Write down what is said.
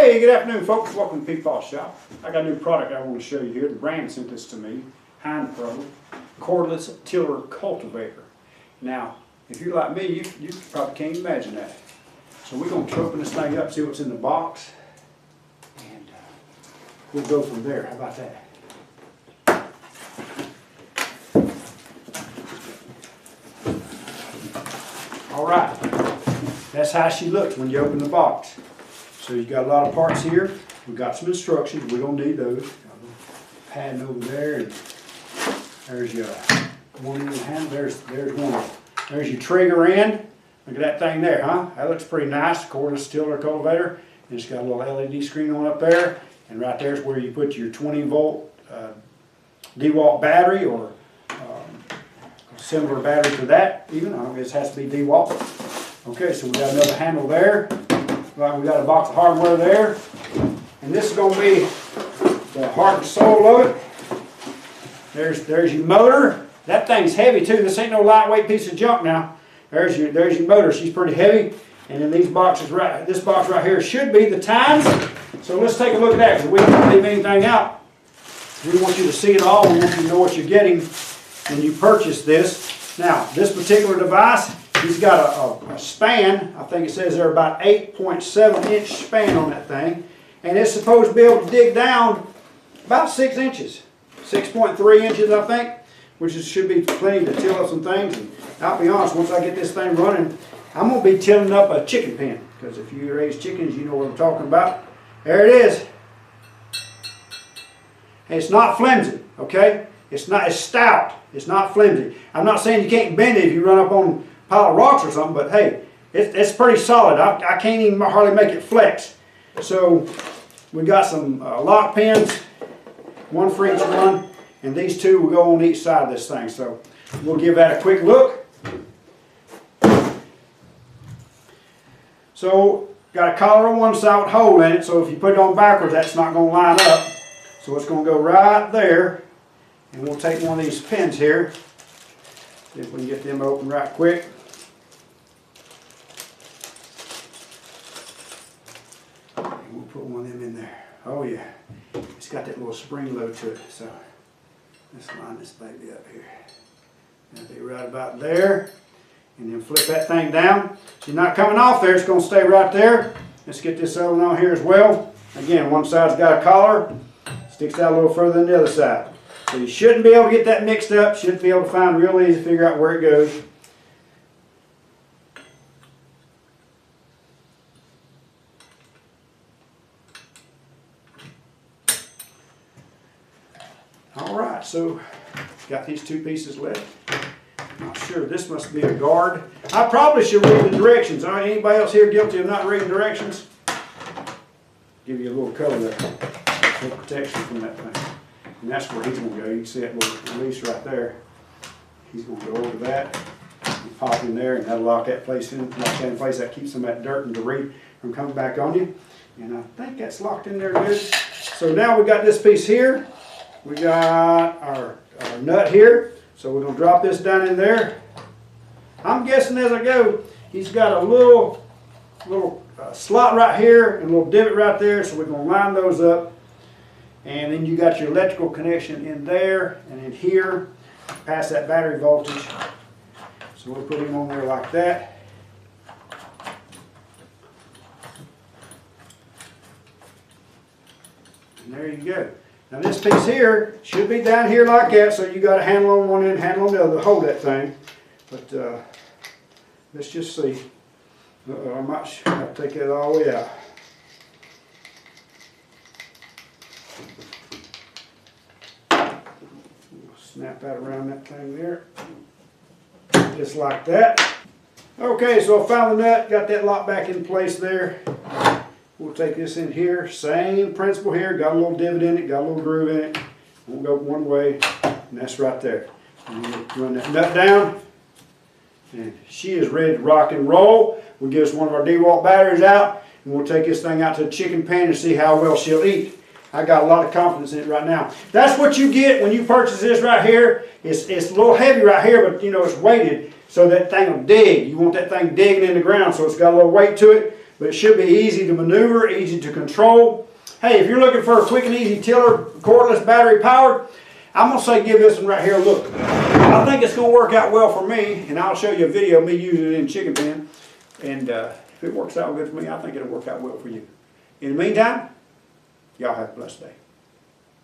Hey, good afternoon, folks. Welcome to Peatball Shop. I got a new product I want to show you here. The brand sent this to me, Hand Pro, Cordless Tiller Cultivator. Now, if you're like me, you probably can't imagine that. So we're going to open this thing up, see what's in the box, and we'll go from there. How about that? All right, that's how she looks when you open the box. So you got a lot of parts here. We've got some instructions. We don't need those. Got a little padding over there, and there's your one in the hand. There's one. There's your trigger end. Look at that thing there, huh? That looks pretty nice. Cordless tiller cultivator. And it's got a little LED screen on up there, and right there's where you put your 20-volt Dewalt battery, or a similar battery to that. Even I don't guess it has to be Dewalt. Okay, so we got another handle there. Right, we got a box of hardware there, and this is going to be the heart and soul of it. There's your motor. That thing's heavy too. This ain't no lightweight piece of junk now. There's your motor. She's pretty heavy, and then these boxes this box right here should be the tines. So let's take a look at that, because we don't leave anything out. We want you to see it all. We want you to know what you're getting when you purchase this. Now, this particular device, he's got a span. I think it says there about 8.7-inch span on that thing, and it's supposed to be able to dig down about 6 inches, 6.3 inches, I think, which should be plenty to till up some things. And I'll be honest, once I get this thing running, I'm going to be tilling up a chicken pen, because if you raise chickens, you know what I'm talking about. There it is. It's not flimsy, okay? It's stout. It's not flimsy. I'm not saying you can't bend it if you run up on a pile of rocks or something, but hey, it's pretty solid. I can't even hardly make it flex. So we got some lock pins, one for each one, and these two will go on each side of this thing. So we'll give that a quick look. So got a collar on one side with a hole in it, so if you put it on backwards, that's not going to line up. So it's going to go right there, and we'll take one of these pins here, see if we can get them open right quick. And we'll put one of them in there. Oh yeah, it's got that little spring load to it. So let's line this baby up here. That'll be right about there, and then flip that thing down. She's not coming off there, it's going to stay right there. Let's get this other one on here as well. Again, one side's got a collar, sticks out a little further than the other side. So you shouldn't be able to get that mixed up, shouldn't be able to find real easy to figure out where it goes. Alright, so got these two pieces left. Not sure, this must be a guard. I probably should read the directions. All right, anybody else here guilty of not reading directions? Give you a little cover there, a little protection from that thing. And that's where he's going to go. You can see that little release right there. He's going to go over that and pop in there, and that'll lock that place in. Lock that in place. That keeps some of that dirt and debris from coming back on you. And I think that's locked in there good. So now we got this piece here. We got our nut here. So we're going to drop this down in there. I'm guessing as I go, he's got a little slot right here and a little divot right there. So we're going to line those up. And then you got your electrical connection in there and in here, past that battery voltage. So we'll put him on there like that. And there you go. Now this piece here should be down here like that, so you got a handle on one end, handle on the other to hold that thing. But let's just see. I might have to take that all the way out. Snap that around that thing there, just like that. Okay, so I found the nut, got that lock back in place there. We'll take this in here, same principle here, got a little divot in it, got a little groove in it. We'll go one way, and that's right there. And we'll run that nut down, and she is ready to rock and roll. We'll get us one of our Dewalt batteries out, and we'll take this thing out to the chicken pen and see how well she'll eat. I got a lot of confidence in it right now. That's what you get when you purchase this right here. It's a little heavy right here, but you know it's weighted so that thing will dig. You want that thing digging in the ground, so it's got a little weight to it. but it should be easy to maneuver, easy to control. Hey, if you're looking for a quick and easy tiller, cordless, battery powered, I'm going to say give this one right here a look. I think it's going to work out well for me, and I'll show you a video of me using it in chicken pen. And if it works out good for me, I think it'll work out well for you. In the meantime, y'all have a blessed day.